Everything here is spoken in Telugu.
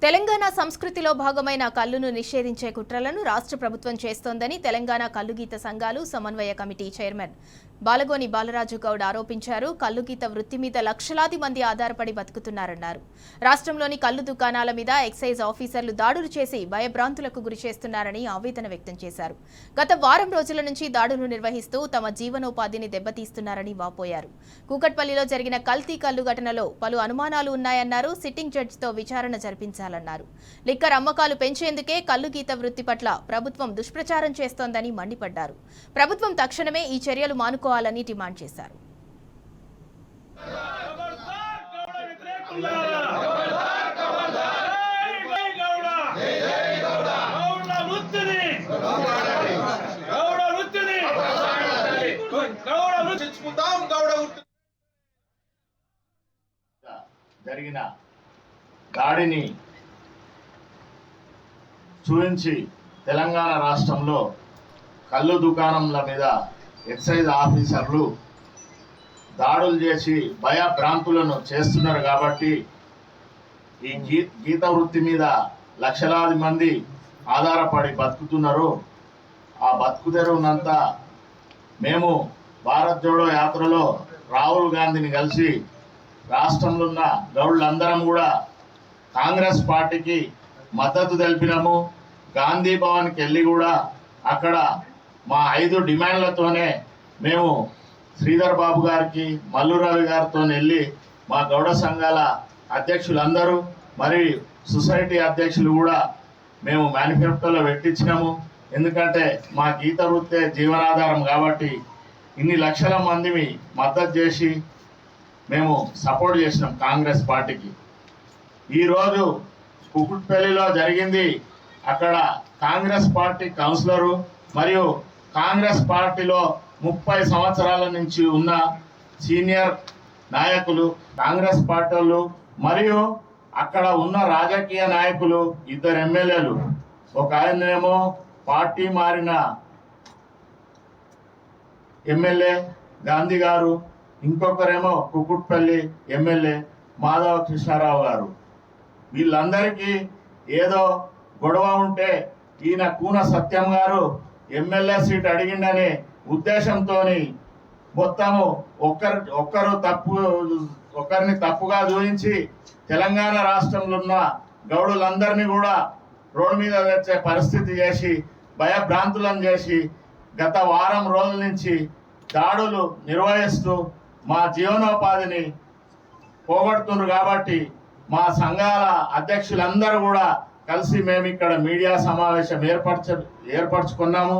తెలంగాణ సంస్కృతిలో భాగమైన కల్లును నిషేధించే కుట్రలను రాష్ట్ర ప్రభుత్వం చేస్తోందని తెలంగాణ కల్లుగీత సంఘాలు సమన్వయ కమిటీ చైర్మన్ బాలగోని బాలరాజు గౌడ్ ఆరోపించారు. కల్లుగీత వృత్తి మీద లక్షలాది మంది ఆధారపడి బతుకుతున్నారన్నారు. రాష్ట్రంలోని కల్లు దుకాణాల మీద ఎక్సైజ్ ఆఫీసర్లు దాడులు చేసి భయభ్రాంతులకు గురి చేస్తున్నారని ఆవేదన వ్యక్తం చేశారు. గత వారం రోజుల నుంచి దాడులు నిర్వహిస్తూ తమ జీవనోపాధిని దెబ్బతీస్తున్నారని వాపోయారు. కూకట్పల్లిలో జరిగిన కల్తీ కల్లు ఘటనలో పలు అనుమానాలు ఉన్నాయన్నారు. సిట్టింగ్ జడ్జితో విచారణ జరిపించాలన్నారు. లిక్కర్ అమ్మకాలు పెంచేందుకే కల్లుగీత వృత్తి పట్ల ప్రభుత్వం దుష్ప్రచారం చేస్తోందని మండిపడ్డారు. ప్రభుత్వం తక్షణమే ఈ చర్యలు మానుకోవాలని డిమాండ్ చేశారు. జరిగిన దాడిని చూపించి తెలంగాణ రాష్ట్రంలో కల్లు దుకాణంల మీద ఎక్సైజ్ ఆఫీసర్లు దాడులు చేసి భయభ్రాంతులను చేస్తున్నారు. కాబట్టి ఈ గీత వృత్తి మీద లక్షలాది మంది ఆధారపడి బతుకుతున్నారు. ఆ బతుకుదెరువునంతా మేము భారత్ జోడో యాత్రలో రాహుల్ గాంధీని కలిసి రాష్ట్రంలో ఉన్న గౌడ్లందరం కూడా కాంగ్రెస్ పార్టీకి మద్దతు తెలిపినాము. గాంధీ భవన్కి వెళ్ళి కూడా అక్కడ మా 5 డిమాండ్లతోనే మేము శ్రీధర్ బాబు గారికి, మల్లు రవి గారితో వెళ్ళి మా గౌడ సంఘాల అధ్యక్షులందరూ మరి సొసైటీ అధ్యక్షులు కూడా మేము మేనిఫెస్టోలో పెట్టించినాము. ఎందుకంటే మా గీత వృత్తే జీవనాధారం కాబట్టి ఇన్ని లక్షల మందిని మద్దతు చేసి మేము సపోర్ట్ చేసినాం కాంగ్రెస్ పార్టీకి. ఈరోజు కుకుట్పల్లిలో జరిగింది. అక్కడ కాంగ్రెస్ పార్టీ కౌన్సిలరు మరియు కాంగ్రెస్ పార్టీలో 30 సంవత్సరాల నుంచి ఉన్న సీనియర్ నాయకులు, కాంగ్రెస్ పార్టీ వాళ్ళు మరియు అక్కడ ఉన్న రాజకీయ నాయకులు, 2 ఎమ్మెల్యేలు, ఒక ఆయనేమో పార్టీ మారిన ఎమ్మెల్యే గాంధీ గారు, ఇంకొకరేమో కుకుట్పల్లి ఎమ్మెల్యే మాధవ కృష్ణారావు గారు. వీళ్ళందరికీ ఏదో గొడవ ఉంటే ఈయన కూన సత్యం గారు ఎమ్మెల్యే సీట్ అడిగిండనే ఉద్దేశంతో మొత్తము ఒక్కరిని తప్పుగా చూపించి తెలంగాణ రాష్ట్రంలో ఉన్న గౌడులందరినీ కూడా రోడ్డు మీద తెచ్చే పరిస్థితి చేసి భయభ్రాంతులను చేసి గత వారం రోజుల నుంచి దాడులు నిర్వహిస్తూ మా జీవనోపాధిని పోగొడుతున్నారు. కాబట్టి మా సంఘాల అధ్యక్షులందరూ కూడా కలిసి మేము ఇక్కడ మీడియా సమావేశం ఏర్పరచుకున్నాము.